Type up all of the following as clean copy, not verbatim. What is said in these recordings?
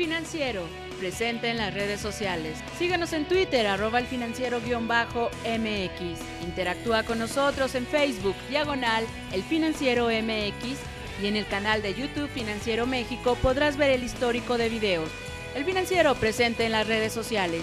Financiero, presente en las redes sociales. Síguenos en Twitter, @elfinanciero_MX. Interactúa con nosotros en Facebook, /El Financiero MX, y en el canal de YouTube Financiero México podrás ver el histórico de videos. El Financiero, presente en las redes sociales.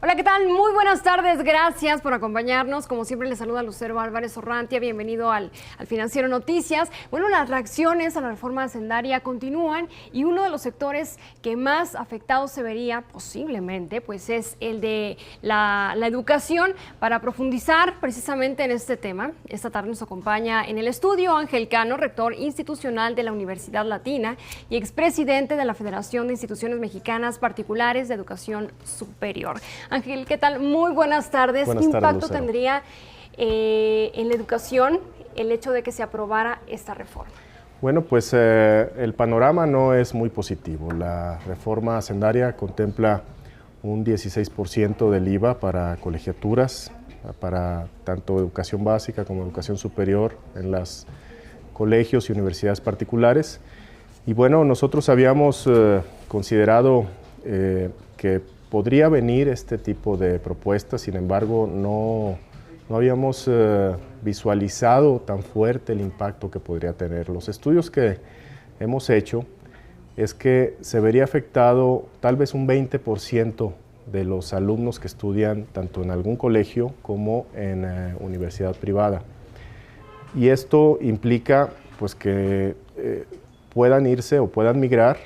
Hola, ¿qué tal? Muy buenas tardes, gracias por acompañarnos. Como siempre, les saluda Lucero Álvarez Orrantia, bienvenido al Financiero Noticias. Bueno, las reacciones a la reforma hacendaria continúan y uno de los sectores que más afectados se vería posiblemente, pues es el de la educación. Para profundizar precisamente en este tema, esta tarde nos acompaña en el estudio Ángel Cano, rector institucional de la Universidad Latina y expresidente de la Federación de Instituciones Mexicanas Particulares de Educación Superior. Ángel, ¿qué tal? Muy buenas tardes. ¿Qué impacto tendría en la educación el hecho de que se aprobara esta reforma? Bueno, pues el panorama no es muy positivo. La reforma hacendaria contempla un 16% del IVA para colegiaturas, para tanto educación básica como educación superior en los colegios y universidades particulares. Y bueno, nosotros habíamos considerado que podría venir este tipo de propuestas, sin embargo, no habíamos visualizado tan fuerte el impacto que podría tener. Los estudios que hemos hecho es que se vería afectado tal vez un 20% de los alumnos que estudian tanto en algún colegio como en universidad privada. Y esto implica pues, que puedan irse o puedan migrar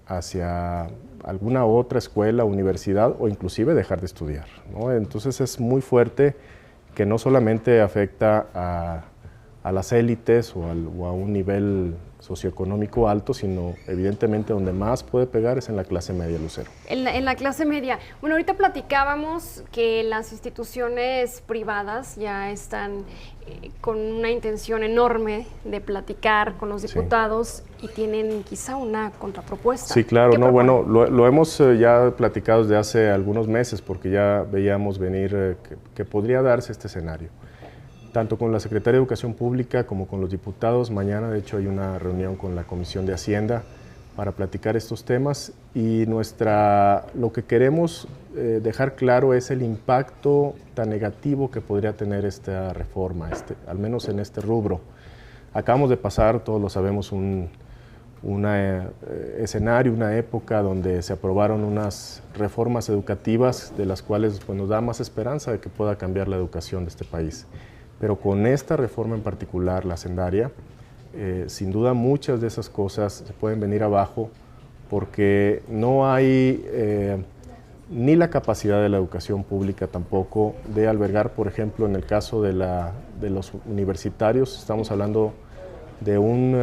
hacia alguna otra escuela, universidad o inclusive dejar de estudiar, ¿no? Entonces es muy fuerte que no solamente afecta a las élites o a un nivel socioeconómico alto, sino evidentemente donde más puede pegar es en la clase media, Lucero. En la clase media. Bueno, ahorita platicábamos que las instituciones privadas ya están con una intención enorme de platicar con los diputados y tienen quizá una contrapropuesta. Sí, claro, no, bueno, lo hemos ya platicado desde hace algunos meses porque ya veíamos venir que podría darse este escenario. Tanto con la Secretaría de Educación Pública como con los diputados. Mañana, de hecho, hay una reunión con la Comisión de Hacienda para platicar estos temas y lo que queremos dejar claro es el impacto tan negativo que podría tener esta reforma, al menos en este rubro. Acabamos de pasar, todos lo sabemos, un escenario, una época donde se aprobaron unas reformas educativas de las cuales pues, nos da más esperanza de que pueda cambiar la educación de este país. Pero con esta reforma en particular, la hacendaria, sin duda muchas de esas cosas se pueden venir abajo porque no hay ni la capacidad de la educación pública tampoco de albergar, por ejemplo, en el caso de los universitarios, estamos hablando de un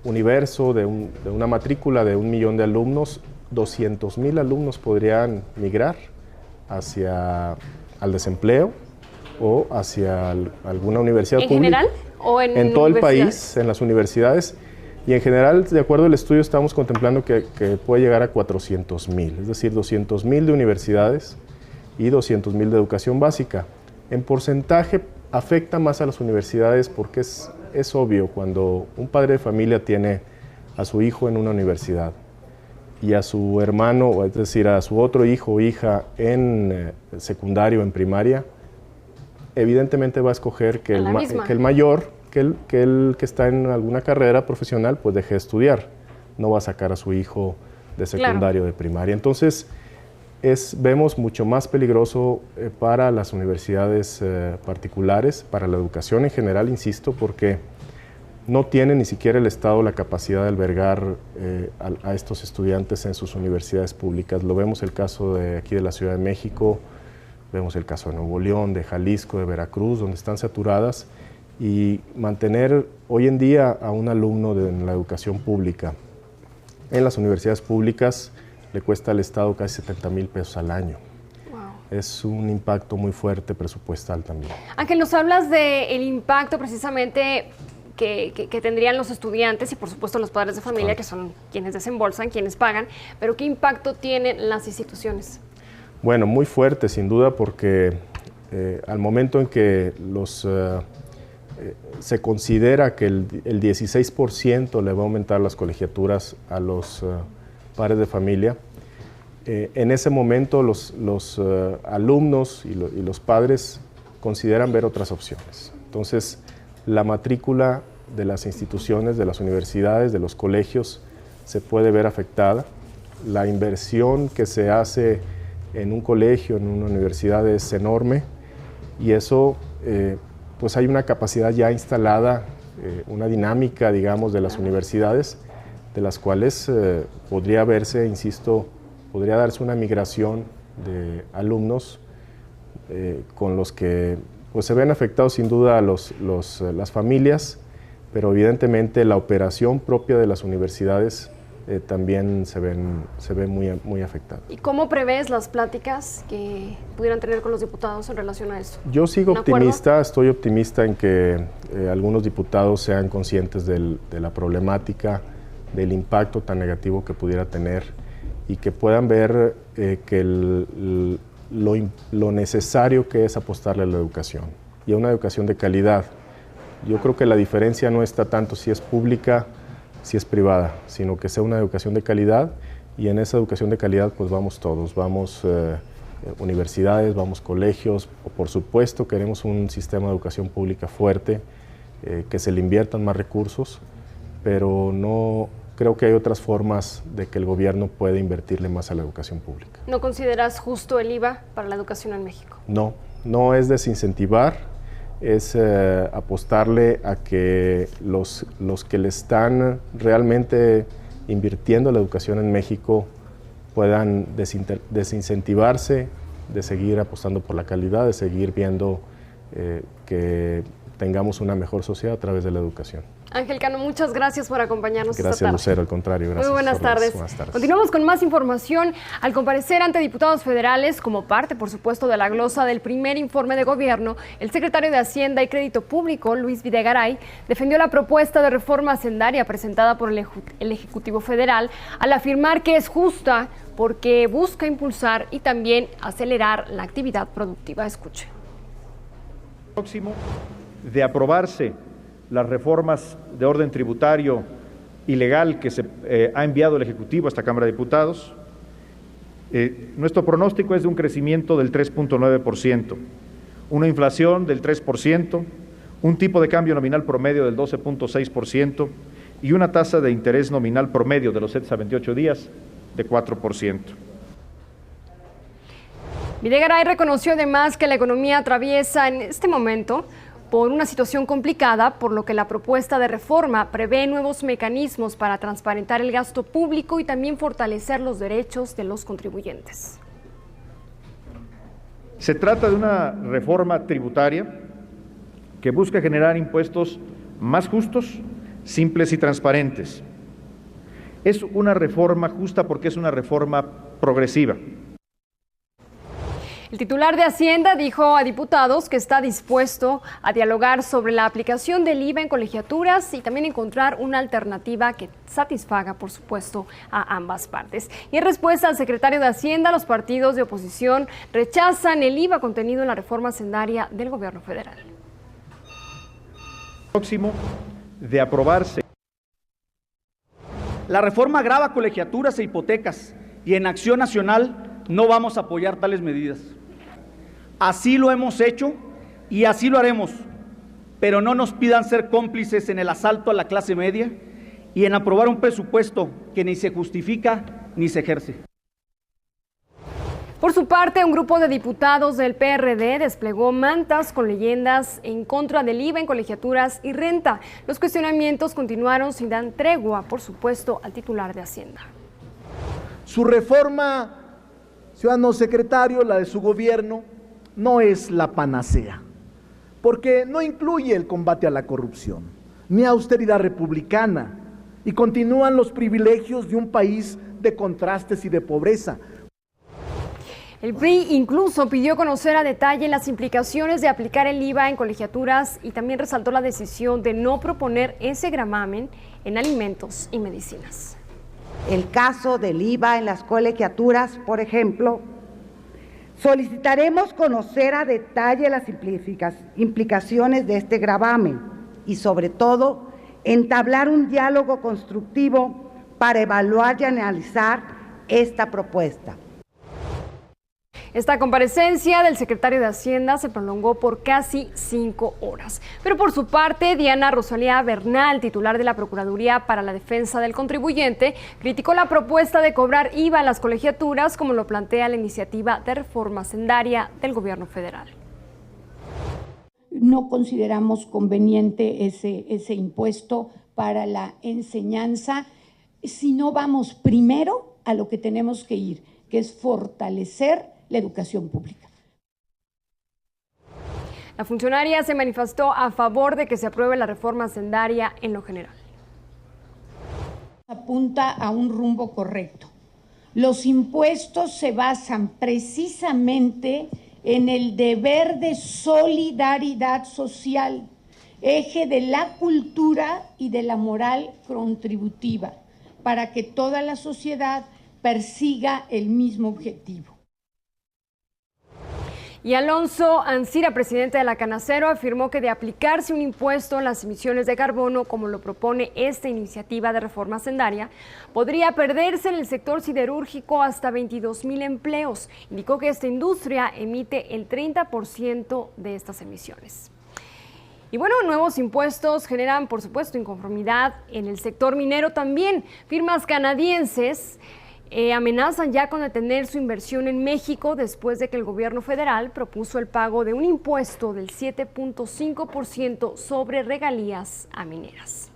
universo, de una matrícula de 1 millón de alumnos, 200,000 alumnos podrían migrar al desempleo o hacia alguna universidad pública. ¿En general o en todo el país, en las universidades? Y en general, de acuerdo al estudio, estamos contemplando que puede llegar a 400,000, es decir, 200,000 de universidades y 200,000 de educación básica. En porcentaje afecta más a las universidades porque es obvio, cuando un padre de familia tiene a su hijo en una universidad y a su hermano, es decir, a su otro hijo o hija en secundario, en primaria, evidentemente va a escoger que el mayor, que el que está en alguna carrera profesional, pues deje de estudiar. No va a sacar a su hijo de secundario, de primaria. Entonces, vemos mucho más peligroso para las universidades particulares, para la educación en general, insisto, porque no tiene ni siquiera el Estado la capacidad de albergar a estos estudiantes en sus universidades públicas. Lo vemos el caso de aquí de la Ciudad de México, vemos el caso de Nuevo León, de Jalisco, de Veracruz, donde están saturadas, y mantener hoy en día a un alumno en la educación pública en las universidades públicas le cuesta al Estado casi 70,000 pesos al año. Wow. Es un impacto muy fuerte presupuestal también. Ángel, nos hablas del impacto precisamente que tendrían los estudiantes y por supuesto los padres de familia, que son quienes desembolsan, quienes pagan, pero ¿qué impacto tienen las instituciones? Bueno, muy fuerte sin duda, porque al momento en que se considera que el 16% le va a aumentar las colegiaturas a los padres de familia, en ese momento los alumnos y los padres consideran ver otras opciones. Entonces, la matrícula de las instituciones, de las universidades, de los colegios, se puede ver afectada. La inversión que se hace en un colegio, en una universidad, es enorme, y eso, pues hay una capacidad ya instalada, una dinámica, digamos, de las universidades, de las cuales podría verse, insisto, podría darse una migración de alumnos con los que pues, se ven afectados sin duda las familias, pero evidentemente la operación propia de las universidades también se ve muy afectada. ¿Y cómo prevés las pláticas que pudieran tener con los diputados en relación a eso? Yo sigo optimista, estoy optimista en que algunos diputados sean conscientes de la problemática, del impacto tan negativo que pudiera tener, y que puedan ver que lo necesario que es apostarle a la educación, y a una educación de calidad. Yo creo que la diferencia no está tanto si es pública, si es privada, sino que sea una educación de calidad, y en esa educación de calidad pues vamos todos, vamos universidades, vamos colegios, por supuesto queremos un sistema de educación pública fuerte, que se le inviertan más recursos, pero no creo que hay otras formas de que el gobierno pueda invertirle más a la educación pública. ¿No consideras justo el IVA para la educación en México? No, no es desincentivar, es apostarle a que los que le están realmente invirtiendo en la educación en México puedan desincentivarse de seguir apostando por la calidad, de seguir viendo que tengamos una mejor sociedad a través de la educación. Ángel Cano, muchas gracias por acompañarnos esta tarde. Gracias, Lucero, al contrario. Gracias. Muy buenas tardes. Continuamos con más información. Al comparecer ante diputados federales, como parte, por supuesto, de la glosa del primer informe de gobierno, el secretario de Hacienda y Crédito Público, Luis Videgaray, defendió la propuesta de reforma hacendaria presentada por el Ejecutivo Federal, al afirmar que es justa porque busca impulsar y también acelerar la actividad productiva. Escuche. Próximo de aprobarse las reformas de orden tributario y legal que se ha enviado el Ejecutivo a esta Cámara de Diputados, nuestro pronóstico es de un crecimiento del 3.9%, una inflación del 3%, un tipo de cambio nominal promedio del 12.6% y una tasa de interés nominal promedio de los 7 a 28 días de 4%. Videgaray reconoció además que la economía atraviesa en este momento por una situación complicada, por lo que la propuesta de reforma prevé nuevos mecanismos para transparentar el gasto público y también fortalecer los derechos de los contribuyentes. Se trata de una reforma tributaria que busca generar impuestos más justos, simples y transparentes. Es una reforma justa porque es una reforma progresiva. El titular de Hacienda dijo a diputados que está dispuesto a dialogar sobre la aplicación del IVA en colegiaturas y también encontrar una alternativa que satisfaga, por supuesto, a ambas partes. Y en respuesta al secretario de Hacienda, los partidos de oposición rechazan el IVA contenido en la reforma hacendaria del gobierno federal. Próximo de aprobarse. La reforma agrava colegiaturas e hipotecas y en Acción Nacional no vamos a apoyar tales medidas. Así lo hemos hecho y así lo haremos, pero no nos pidan ser cómplices en el asalto a la clase media y en aprobar un presupuesto que ni se justifica ni se ejerce. Por su parte, un grupo de diputados del PRD desplegó mantas con leyendas en contra del IVA en colegiaturas y renta. Los cuestionamientos continuaron sin dar tregua, por supuesto, al titular de Hacienda. Su reforma, ciudadano secretario, la de su gobierno, no es la panacea, porque no incluye el combate a la corrupción, ni austeridad republicana, y continúan los privilegios de un país de contrastes y de pobreza. El PRI incluso pidió conocer a detalle las implicaciones de aplicar el IVA en colegiaturas y también resaltó la decisión de no proponer ese gravamen en alimentos y medicinas. El caso del IVA en las colegiaturas, por ejemplo, Solicitaremos conocer a detalle las implicaciones de este gravamen y, sobre todo, entablar un diálogo constructivo para evaluar y analizar esta propuesta. Esta comparecencia del secretario de Hacienda se prolongó por casi 5 horas. Pero por su parte, Diana Rosalía Bernal, titular de la Procuraduría para la Defensa del Contribuyente, criticó la propuesta de cobrar IVA a las colegiaturas, como lo plantea la iniciativa de reforma hacendaria del gobierno federal. No consideramos conveniente ese impuesto para la enseñanza, si no vamos primero a lo que tenemos que ir, que es fortalecer la educación pública. La funcionaria se manifestó a favor de que se apruebe la reforma hacendaria en lo general. Apunta a un rumbo correcto. Los impuestos se basan precisamente en el deber de solidaridad social, eje de la cultura y de la moral contributiva, para que toda la sociedad persiga el mismo objetivo. Y Alonso Ancira, presidente de la Canacero, afirmó que de aplicarse un impuesto en las emisiones de carbono, como lo propone esta iniciativa de reforma hacendaria, podría perderse en el sector siderúrgico hasta 22,000 empleos. Indicó que esta industria emite el 30% de estas emisiones. Y bueno, nuevos impuestos generan, por supuesto, inconformidad en el sector minero también. Firmas canadienses amenazan ya con detener su inversión en México después de que el gobierno federal propuso el pago de un impuesto del 7.5% sobre regalías a mineras.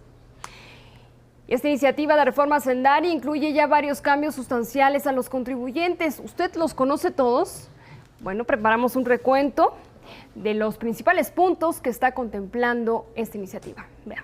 Esta iniciativa de reforma hacendaria incluye ya varios cambios sustanciales a los contribuyentes. ¿Usted los conoce todos? Bueno, preparamos un recuento de los principales puntos que está contemplando esta iniciativa. Vean.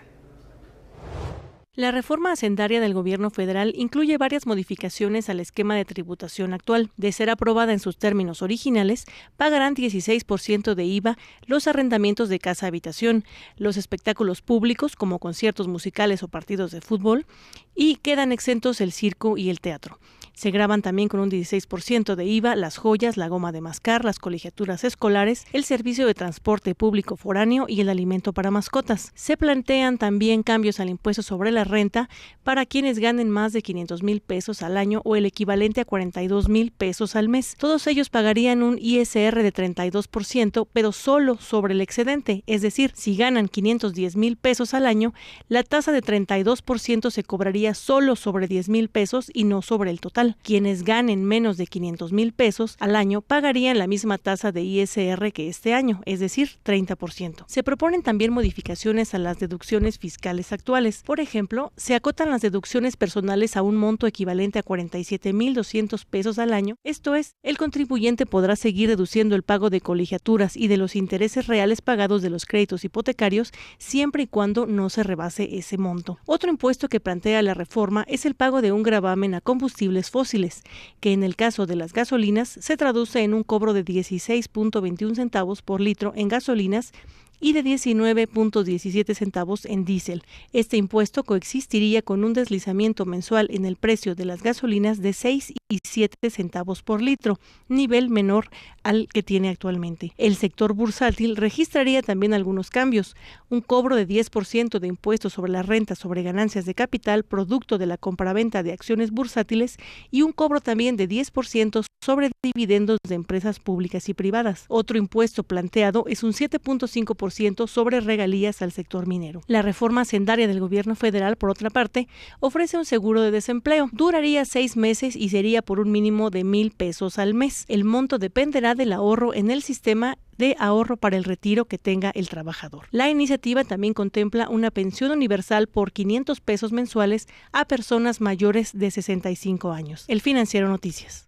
La reforma hacendaria del gobierno federal incluye varias modificaciones al esquema de tributación actual. De ser aprobada en sus términos originales, pagarán 16% de IVA los arrendamientos de casa-habitación, los espectáculos públicos como conciertos musicales o partidos de fútbol, y quedan exentos el circo y el teatro. Se gravan también con un 16% de IVA las joyas, la goma de mascar, las colegiaturas escolares, el servicio de transporte público foráneo y el alimento para mascotas. Se plantean también cambios al impuesto sobre la renta para quienes ganen más de 500,000 pesos al año o el equivalente a 42,000 pesos al mes. Todos ellos pagarían un ISR de 32%, pero solo sobre el excedente. Es decir, si ganan 510,000 pesos al año, la tasa de 32% se cobraría solo sobre 10,000 pesos y no sobre el total. Quienes ganen menos de 500,000 pesos al año pagarían la misma tasa de ISR que este año, es decir, 30%. Se proponen también modificaciones a las deducciones fiscales actuales. Por ejemplo, se acotan las deducciones personales a un monto equivalente a 47,200 pesos al año. Esto es, el contribuyente podrá seguir deduciendo el pago de colegiaturas y de los intereses reales pagados de los créditos hipotecarios siempre y cuando no se rebase ese monto. Otro impuesto que plantea la reforma es el pago de un gravamen a combustibles fósiles, que en el caso de las gasolinas se traduce en un cobro de 16.21 centavos por litro en gasolinas y de 19.17 centavos en diésel. Este impuesto coexistiría con un deslizamiento mensual en el precio de las gasolinas de 6 y 7 centavos por litro, nivel menor al que tiene actualmente. El sector bursátil registraría también algunos cambios: un cobro de 10% de impuestos sobre la renta sobre ganancias de capital producto de la compraventa de acciones bursátiles y un cobro también de 10% sobre dividendos de empresas públicas y privadas. Otro impuesto planteado es un 7.5% sobre regalías al sector minero. La reforma hacendaria del gobierno federal, por otra parte, ofrece un seguro de desempleo. Duraría 6 meses y sería por un mínimo de 1,000 pesos al mes. El monto dependerá del ahorro en el sistema de ahorro para el retiro que tenga el trabajador. La iniciativa también contempla una pensión universal por 500 pesos mensuales a personas mayores de 65 años. El Financiero Noticias.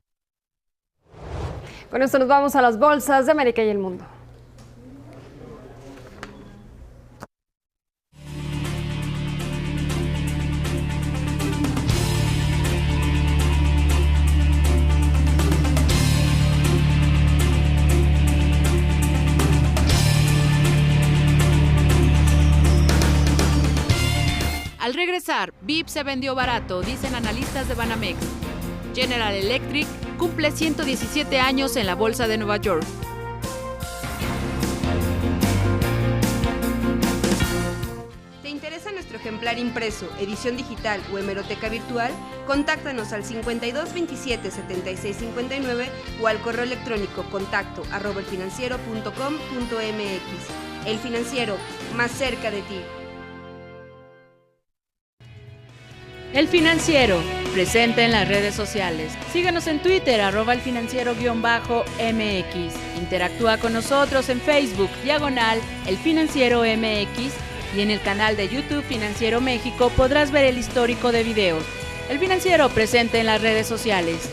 Con esto nos vamos a las bolsas de América y el mundo. Al regresar, VIP se vendió barato, dicen analistas de Banamex. General Electric cumple 117 años en la Bolsa de Nueva York. ¿Te interesa nuestro ejemplar impreso, edición digital o hemeroteca virtual? Contáctanos al 52 27 76 59 o al correo electrónico contacto@elfinanciero.com.mx. El Financiero, más cerca de ti. El Financiero, presente en las redes sociales. Síguenos en Twitter, @elfinanciero_MX. Interactúa con nosotros en Facebook, /El Financiero MX, y en el canal de YouTube Financiero México podrás ver el histórico de videos. El Financiero, presente en las redes sociales.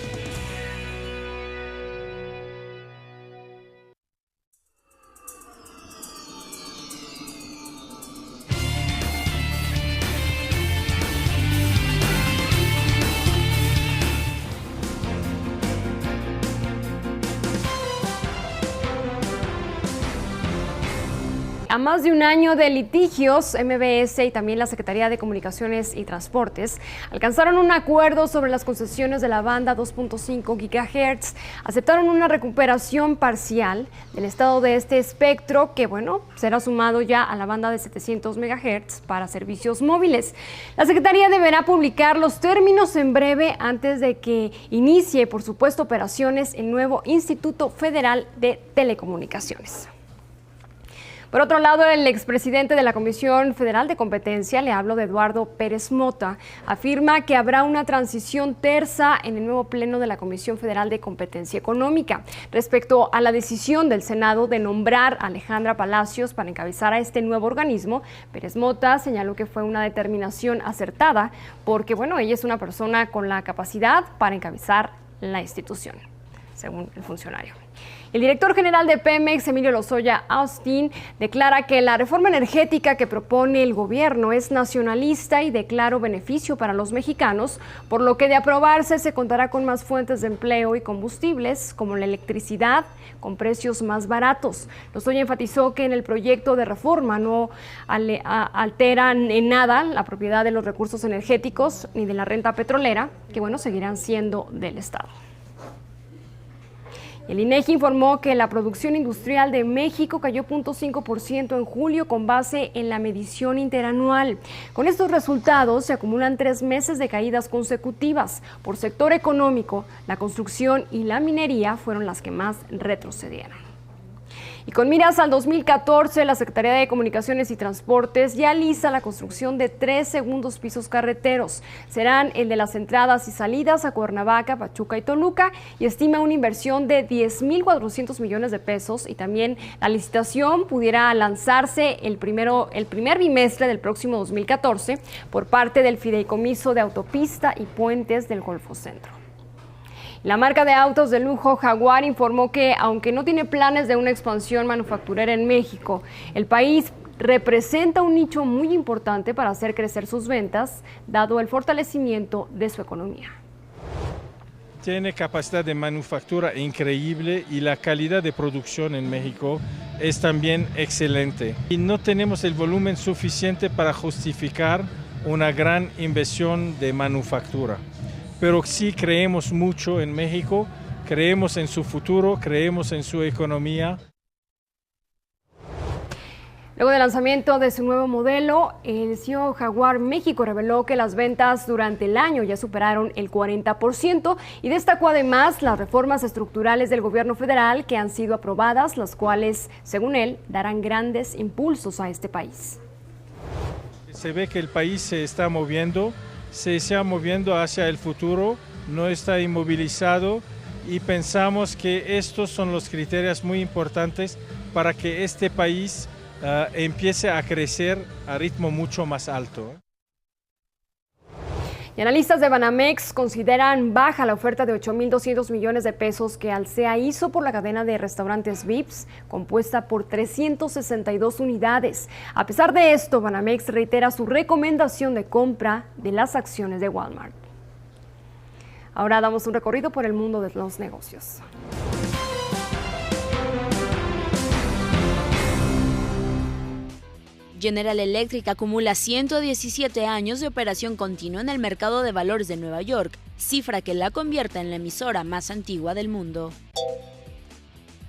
A más de un año de litigios, MBS y también la Secretaría de Comunicaciones y Transportes alcanzaron un acuerdo sobre las concesiones de la banda 2.5 GHz. Aceptaron una recuperación parcial del estado de este espectro que, será sumado ya a la banda de 700 MHz para servicios móviles. La Secretaría deberá publicar los términos en breve antes de que inicie, por supuesto, operaciones el nuevo Instituto Federal de Telecomunicaciones. Por otro lado, el expresidente de la Comisión Federal de Competencia, le hablo de Eduardo Pérez Mota, afirma que habrá una transición tersa en el nuevo pleno de la Comisión Federal de Competencia Económica. Respecto a la decisión del Senado de nombrar a Alejandra Palacios para encabezar a este nuevo organismo, Pérez Mota señaló que fue una determinación acertada porque, ella es una persona con la capacidad para encabezar la institución, según el funcionario. El director general de Pemex, Emilio Lozoya Austin, declara que la reforma energética que propone el gobierno es nacionalista y de claro beneficio para los mexicanos, por lo que de aprobarse se contará con más fuentes de empleo y combustibles, como la electricidad, con precios más baratos. Lozoya enfatizó que en el proyecto de reforma no alteran en nada la propiedad de los recursos energéticos ni de la renta petrolera, que seguirán siendo del Estado. El INEGI informó que la producción industrial de México cayó 0.5% en julio con base en la medición interanual. Con estos resultados se acumulan 3 meses de caídas consecutivas. Por sector económico, la construcción y la minería fueron las que más retrocedieron. Y con miras al 2014, la Secretaría de Comunicaciones y Transportes ya lista la construcción de 3 segundos pisos carreteros. Serán el de las entradas y salidas a Cuernavaca, Pachuca y Toluca, y estima una inversión de 10,400 millones de pesos, y también la licitación pudiera lanzarse el primer bimestre del próximo 2014 por parte del Fideicomiso de Autopista y Puentes del Golfo Centro. La marca de autos de lujo Jaguar informó que, aunque no tiene planes de una expansión manufacturera en México, el país representa un nicho muy importante para hacer crecer sus ventas, dado el fortalecimiento de su economía. Tiene capacidad de manufactura increíble y la calidad de producción en México es también excelente. Y no tenemos el volumen suficiente para justificar una gran inversión de manufactura. Pero sí creemos mucho en México, creemos en su futuro, creemos en su economía. Luego del lanzamiento de su nuevo modelo, el CEO Jaguar México reveló que las ventas durante el año ya superaron el 40% y destacó además las reformas estructurales del gobierno federal que han sido aprobadas, las cuales, según él, darán grandes impulsos a este país. Se ve que el país se está moviendo hacia el futuro, no está inmovilizado, y pensamos que estos son los criterios muy importantes para que este país empiece a crecer a ritmo mucho más alto. Y analistas de Banamex consideran baja la oferta de 8,200 millones de pesos que Alsea hizo por la cadena de restaurantes Vips, compuesta por 362 unidades. A pesar de esto, Banamex reitera su recomendación de compra de las acciones de Walmart. Ahora damos un recorrido por el mundo de los negocios. General Electric acumula 117 años de operación continua en el mercado de valores de Nueva York, cifra que la convierte en la emisora más antigua del mundo.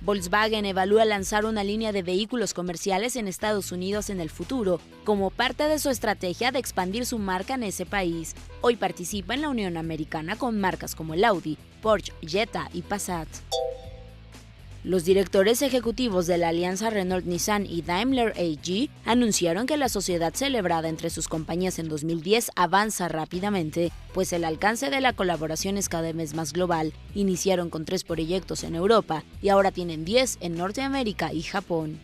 Volkswagen evalúa lanzar una línea de vehículos comerciales en Estados Unidos en el futuro, como parte de su estrategia de expandir su marca en ese país. Hoy participa en la Unión Americana con marcas como el Audi, Porsche, Jetta y Passat. Los directores ejecutivos de la alianza Renault-Nissan y Daimler AG anunciaron que la sociedad celebrada entre sus compañías en 2010 avanza rápidamente, pues el alcance de la colaboración es cada vez más global. Iniciaron con 3 proyectos en Europa y ahora tienen 10 en Norteamérica y Japón.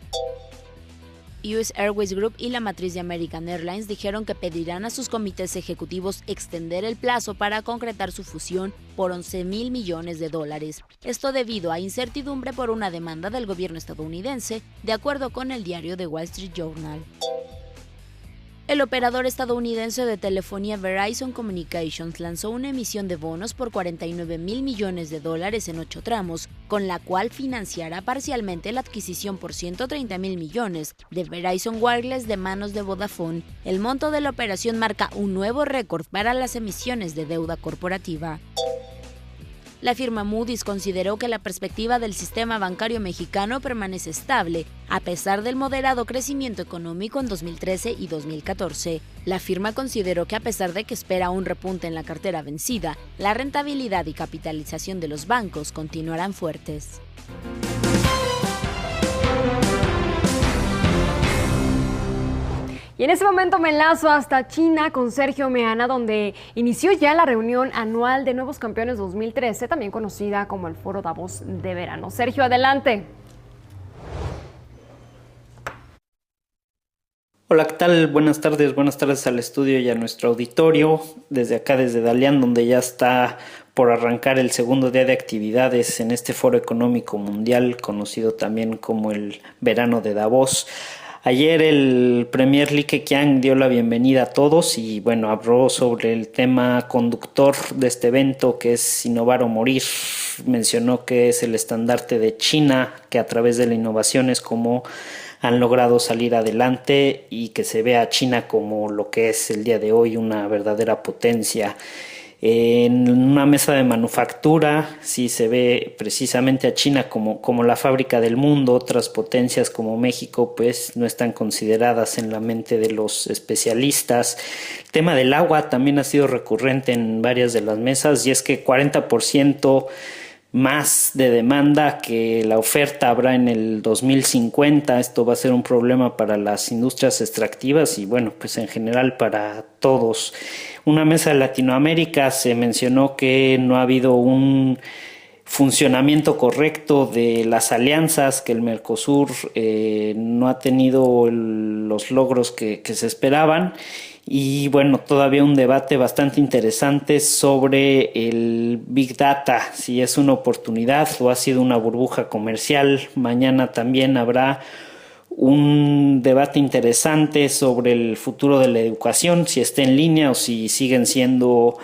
US Airways Group y la matriz de American Airlines dijeron que pedirán a sus comités ejecutivos extender el plazo para concretar su fusión por $11,000 millones. Esto debido a incertidumbre por una demanda del gobierno estadounidense, de acuerdo con el diario The Wall Street Journal. El operador estadounidense de telefonía Verizon Communications lanzó una emisión de bonos por $49,000 millones en 8 tramos, con la cual financiará parcialmente la adquisición por $130,000 millones de Verizon Wireless de manos de Vodafone. El monto de la operación marca un nuevo récord para las emisiones de deuda corporativa. La firma Moody's consideró que la perspectiva del sistema bancario mexicano permanece estable, a pesar del moderado crecimiento económico en 2013 y 2014. La firma consideró que a pesar de que espera un repunte en la cartera vencida, la rentabilidad y capitalización de los bancos continuarán fuertes. Y en este momento me enlazo hasta China con Sergio Meana, donde inició ya la reunión anual de Nuevos Campeones 2013, también conocida como el Foro Davos de verano. Sergio, adelante. Hola, ¿qué tal? Buenas tardes al estudio y a nuestro auditorio. Desde acá, desde Dalian, donde ya está por arrancar el segundo día de actividades en este Foro Económico Mundial, conocido también como el Verano de Davos. Ayer el Premier Li Keqiang dio la bienvenida a todos y bueno, habló sobre el tema conductor de este evento, que es innovar o morir. Mencionó que es el estandarte de China, que a través de la innovación es como han logrado salir adelante y que se ve a China como lo que es el día de hoy, una verdadera potencia. En una mesa de manufactura sí se ve precisamente a China como la fábrica del mundo. Otras potencias como México pues no están consideradas en la mente de los especialistas. El tema del agua también ha sido recurrente en varias de las mesas, y es que 40% más de demanda que la oferta habrá en el 2050. Esto va a ser un problema para las industrias extractivas y bueno, pues en general para todos. Una mesa de Latinoamérica se mencionó que no ha habido un funcionamiento correcto de las alianzas, que el Mercosur no ha tenido los logros que se esperaban. Y bueno, todavía un debate bastante interesante sobre el Big Data, si es una oportunidad o ha sido una burbuja comercial. Mañana también habrá un debate interesante sobre el futuro de la educación, si está en línea o si siguen siendo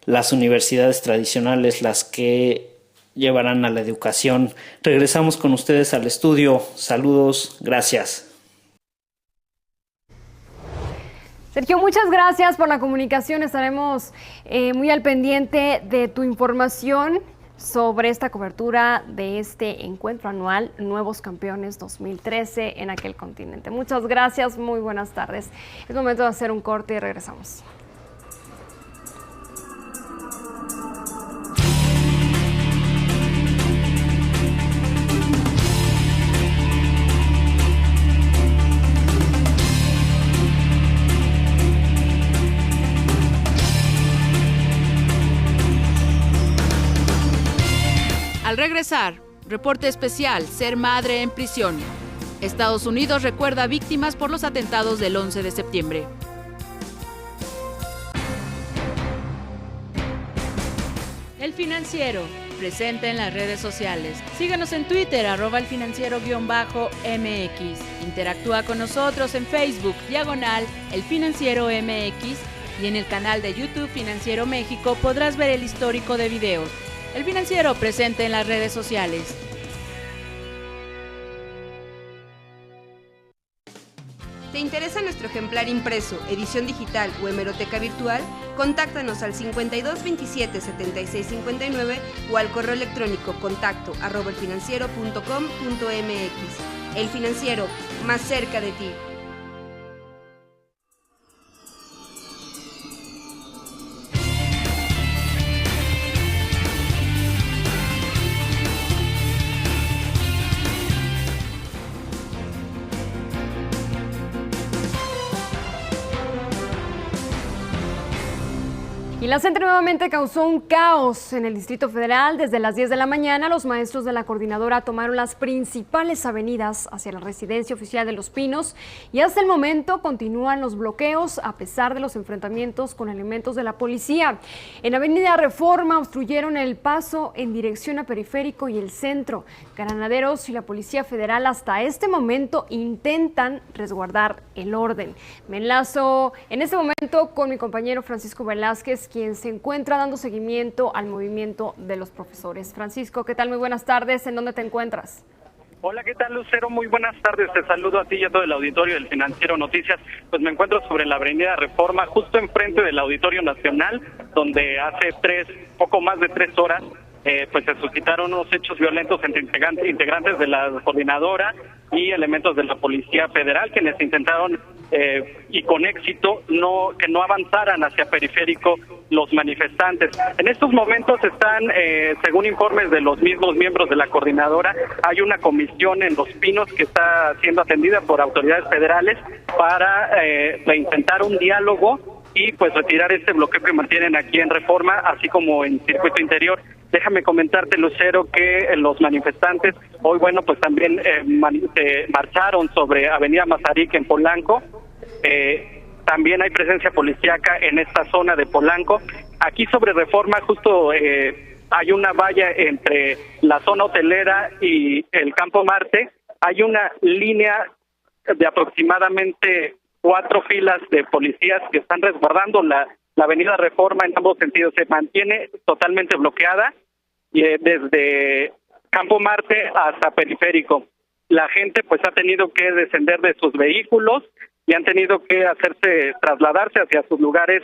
las universidades tradicionales las que llevarán a la educación. Regresamos con ustedes al estudio. Saludos, gracias. Sergio, muchas gracias por la comunicación. Estaremos muy al pendiente de tu información sobre esta cobertura de este encuentro anual Nuevos Campeones 2013 en aquel continente. Muchas gracias, muy buenas tardes. Es momento de hacer un corte y regresamos. Al regresar, reporte especial, ser madre en prisión. Estados Unidos recuerda víctimas por los atentados del 11 de septiembre. El Financiero, presente en las redes sociales. Síguenos en Twitter, @elfinanciero_MX. Interactúa con nosotros en Facebook, /El Financiero MX, y en el canal de YouTube Financiero México podrás ver el histórico de videos. El Financiero, presente en las redes sociales. ¿Te interesa nuestro nuestro ejemplar impreso, edición digital o hemeroteca virtual, contáctanos al 52 27 76 59 o al correo electrónico contacto@elfinanciero.com.mx. El Financiero, más cerca de ti. Y la CENTE nuevamente causó un caos en el Distrito Federal. Desde las 10 de la mañana, los maestros de la coordinadora tomaron las principales avenidas hacia la residencia oficial de Los Pinos y hasta el momento continúan los bloqueos a pesar de los enfrentamientos con elementos de la policía. En Avenida Reforma obstruyeron el paso en dirección a Periférico y el centro. Granaderos y la Policía Federal hasta este momento intentan resguardar el orden. Me enlazo en este momento con mi compañero Francisco Velázquez, quien se encuentra dando seguimiento al movimiento de los profesores. Francisco, ¿qué tal? Muy buenas tardes. ¿En dónde te encuentras? Hola, ¿qué tal, Lucero? Muy buenas tardes. Te saludo a ti y a todo el auditorio del Financiero Noticias. Pues me encuentro sobre la Avenida Reforma, justo enfrente del Auditorio Nacional, donde hace poco más de 3 horas, pues se suscitaron unos hechos violentos entre integrantes de la coordinadora y elementos de la Policía Federal, quienes intentaron y con éxito que no avanzaran hacia Periférico los manifestantes. En estos momentos están, según informes de los mismos miembros de la coordinadora, hay una comisión en Los Pinos que está siendo atendida por autoridades federales para intentar un diálogo y pues retirar este bloqueo que mantienen aquí en Reforma, así como en Circuito Interior. Déjame comentarte, Lucero, que los manifestantes hoy, bueno, pues también marcharon sobre Avenida Mazarik en Polanco. También hay presencia policíaca en esta zona de Polanco. Aquí sobre Reforma justo hay una valla entre la zona hotelera y el Campo Marte. Hay una línea de aproximadamente 4 filas de policías que están resguardando la Avenida Reforma en ambos sentidos. Se mantiene totalmente bloqueada desde Campo Marte hasta Periférico. La gente pues ha tenido que descender de sus vehículos y han tenido que trasladarse hacia sus lugares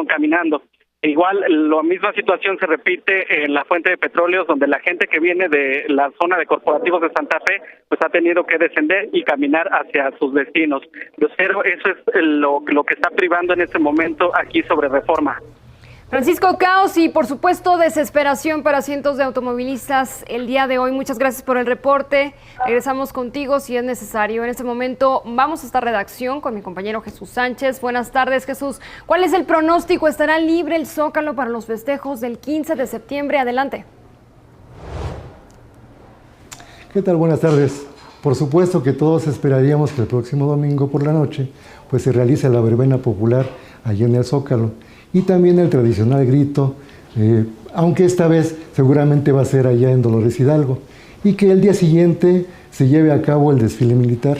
caminando. Igual, la misma situación se repite en la fuente de petróleos, donde la gente que viene de la zona de corporativos de Santa Fe, pues ha tenido que descender y caminar hacia sus destinos. Lucero, eso es lo que está privando en este momento aquí sobre Reforma. Francisco, caos y por supuesto desesperación para cientos de automovilistas el día de hoy. Muchas gracias por el reporte. Regresamos contigo si es necesario. En este momento vamos a esta redacción con mi compañero Jesús Sánchez. Buenas tardes, Jesús. ¿Cuál es el pronóstico? ¿Estará libre el Zócalo para los festejos del 15 de septiembre? Adelante. ¿Qué tal? Buenas tardes. Por supuesto que todos esperaríamos que el próximo domingo por la noche pues se realice la verbena popular allí en el Zócalo. Y también el tradicional grito, aunque esta vez seguramente va a ser allá en Dolores Hidalgo, y que el día siguiente se lleve a cabo el desfile militar.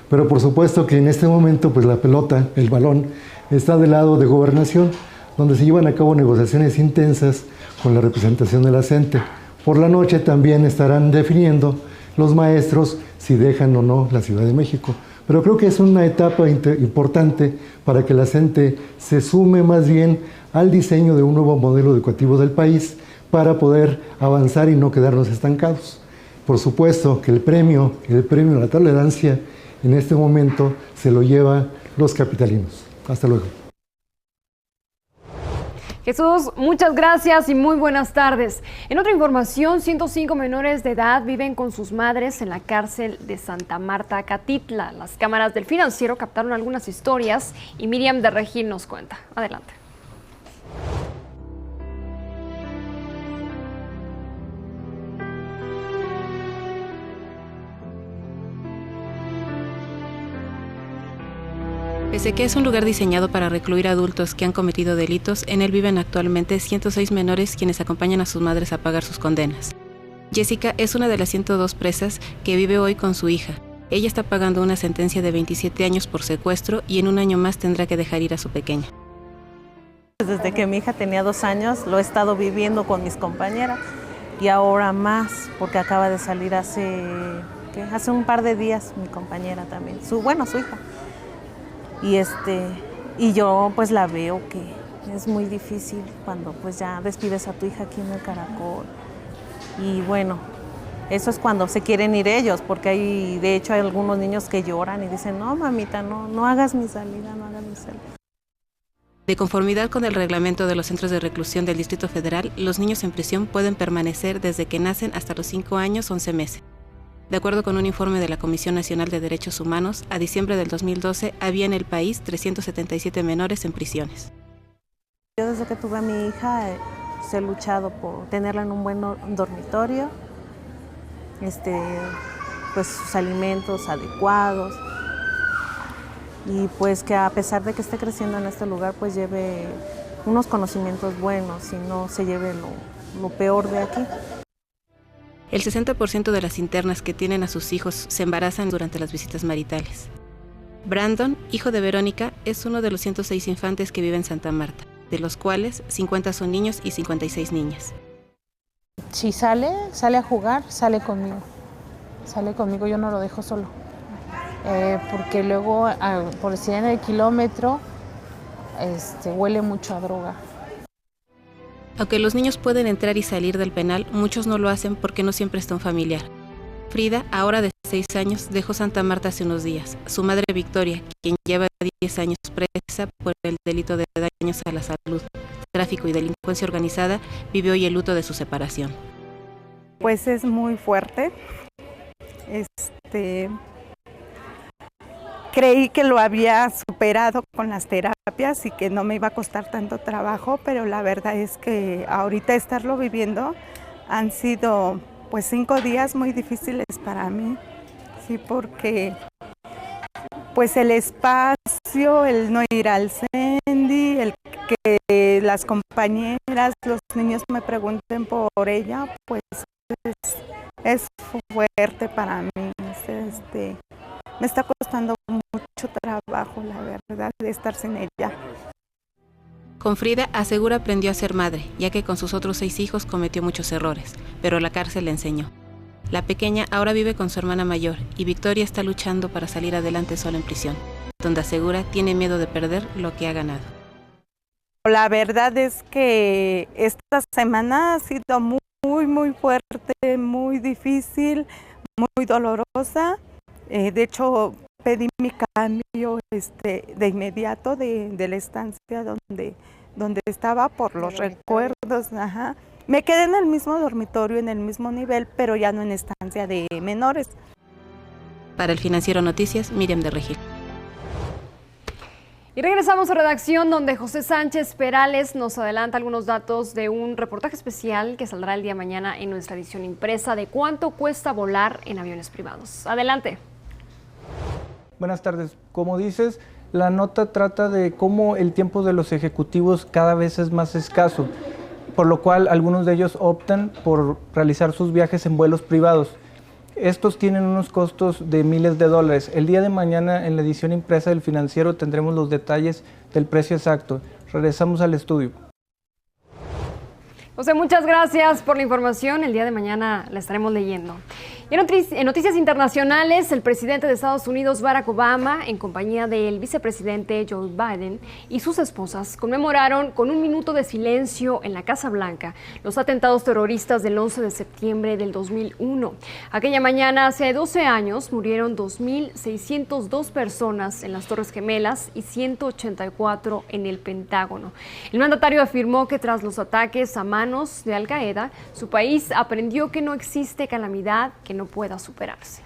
Pero por supuesto que en este momento pues la pelota, el balón, está del lado de Gobernación, donde se llevan a cabo negociaciones intensas con la representación de la CENTE. Por la noche también estarán definiendo los maestros si dejan o no la Ciudad de México. Pero creo que es una etapa importante para que la CENTE se sume más bien al diseño de un nuevo modelo educativo del país para poder avanzar y no quedarnos estancados. Por supuesto que el premio a la tolerancia en este momento se lo llevan los capitalinos. Hasta luego. Jesús, muchas gracias y muy buenas tardes. En otra información, 105 menores de edad viven con sus madres en la cárcel de Santa Marta, Catitla. Las cámaras del Financiero captaron algunas historias y Miriam de Regil nos cuenta. Adelante. Pese que es un lugar diseñado para recluir adultos que han cometido delitos, en él viven actualmente 106 menores quienes acompañan a sus madres a pagar sus condenas. Jessica es una de las 102 presas que vive hoy con su hija. Ella está pagando una sentencia de 27 años por secuestro y en un año más tendrá que dejar ir a su pequeña. Desde que mi hija tenía 2 años lo he estado viviendo con mis compañeras y ahora más porque acaba de salir hace que hace un par de días mi compañera también, su hija. Y yo pues la veo que es muy difícil cuando pues ya despides a tu hija aquí en el Caracol. Y bueno, eso es cuando se quieren ir ellos, porque de hecho hay algunos niños que lloran y dicen, no mamita, no hagas mi salida, no hagas mi salida. De conformidad con el reglamento de los centros de reclusión del Distrito Federal, los niños en prisión pueden permanecer desde que nacen hasta los 5 años, 11 meses. De acuerdo con un informe de la Comisión Nacional de Derechos Humanos, a diciembre del 2012 había en el país 377 menores en prisiones. Yo desde que tuve a mi hija he luchado por tenerla en un buen dormitorio, pues sus alimentos adecuados, y pues que a pesar de que esté creciendo en este lugar, pues lleve unos conocimientos buenos y no se lleve lo peor de aquí. El 60% de las internas que tienen a sus hijos se embarazan durante las visitas maritales. Brandon, hijo de Verónica, es uno de los 106 infantes que viven en Santa Marta, de los cuales 50 son niños y 56 niñas. Si sale a jugar, sale conmigo, yo no lo dejo solo. Porque luego, por si en el kilómetro, huele mucho a droga. Aunque los niños pueden entrar y salir del penal, muchos no lo hacen porque no siempre está un familiar. Frida, ahora de 6 años, dejó Santa Marta hace unos días. Su madre Victoria, quien lleva 10 años presa por el delito de daños a la salud, tráfico y delincuencia organizada, vive hoy el luto de su separación. Pues es muy fuerte. Creí que lo había superado con las terapias y que no me iba a costar tanto trabajo, pero la verdad es que ahorita estarlo viviendo han sido pues 5 días muy difíciles para mí, sí, porque pues el espacio, el no ir al CENDI, el que las compañeras, los niños me pregunten por ella, pues es fuerte para mí. Me está costando mucho trabajo, la verdad, de estar sin ella. Con Frida asegura aprendió a ser madre, ya que con sus otros 6 hijos cometió muchos errores, pero la cárcel le enseñó. La pequeña ahora vive con su hermana mayor y Victoria está luchando para salir adelante sola en prisión, donde asegura tiene miedo de perder lo que ha ganado. La verdad es que esta semana ha sido muy fuerte, muy difícil, muy dolorosa. De hecho, pedí mi cambio de inmediato de la estancia donde estaba por los recuerdos. Ajá. Me quedé en el mismo dormitorio, en el mismo nivel, pero ya no en estancia de menores. Para el Financiero Noticias, Miriam de Regil. Y regresamos a redacción, donde José Sánchez Perales nos adelanta algunos datos de un reportaje especial que saldrá el día de mañana en nuestra edición impresa de cuánto cuesta volar en aviones privados. Adelante. Buenas tardes. Como dices, la nota trata de cómo el tiempo de los ejecutivos cada vez es más escaso, por lo cual algunos de ellos optan por realizar sus viajes en vuelos privados. Estos tienen unos costos de miles de dólares. El día de mañana, en la edición impresa del Financiero, tendremos los detalles del precio exacto. Regresamos al estudio. José, muchas gracias por la información. El día de mañana la estaremos leyendo. Y en noticias internacionales, el presidente de Estados Unidos, Barack Obama, en compañía del vicepresidente Joe Biden y sus esposas, conmemoraron con un minuto de silencio en la Casa Blanca los atentados terroristas del 11 de septiembre del 2001. Aquella mañana, hace 12 años, murieron 2.602 personas en las Torres Gemelas y 184 en el Pentágono. El mandatario afirmó que tras los ataques a manos de Al-Qaeda, su país aprendió que no existe calamidad que no pueda superarse.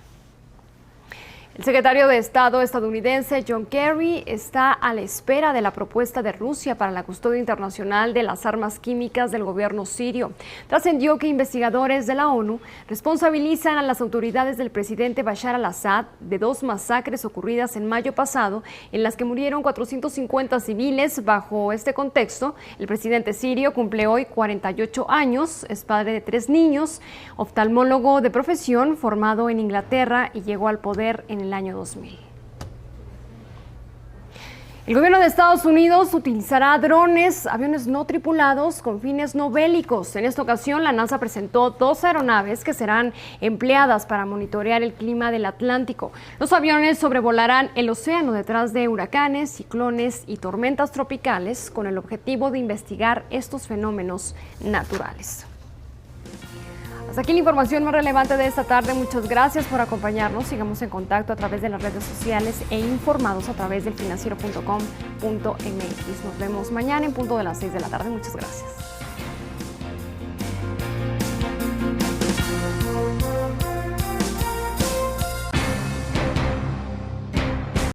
El secretario de Estado estadounidense John Kerry está a la espera de la propuesta de Rusia para la custodia internacional de las armas químicas del gobierno sirio. Trascendió que investigadores de la ONU responsabilizan a las autoridades del presidente Bashar al-Assad de 2 masacres ocurridas en mayo pasado, en las que murieron 450 civiles. Bajo este contexto, el presidente sirio cumple hoy 48 años, es padre de 3 niños, oftalmólogo de profesión, formado en Inglaterra y llegó al poder en el año 2000. El gobierno de Estados Unidos utilizará drones, aviones no tripulados con fines no bélicos. En esta ocasión, la NASA presentó 2 aeronaves que serán empleadas para monitorear el clima del Atlántico. Los aviones sobrevolarán el océano detrás de huracanes, ciclones y tormentas tropicales con el objetivo de investigar estos fenómenos naturales. Hasta aquí la información más relevante de esta tarde. Muchas gracias por acompañarnos. Sigamos en contacto a través de las redes sociales e informados a través del financiero.com.mx. Nos vemos mañana en punto de las 6 de la tarde. Muchas gracias.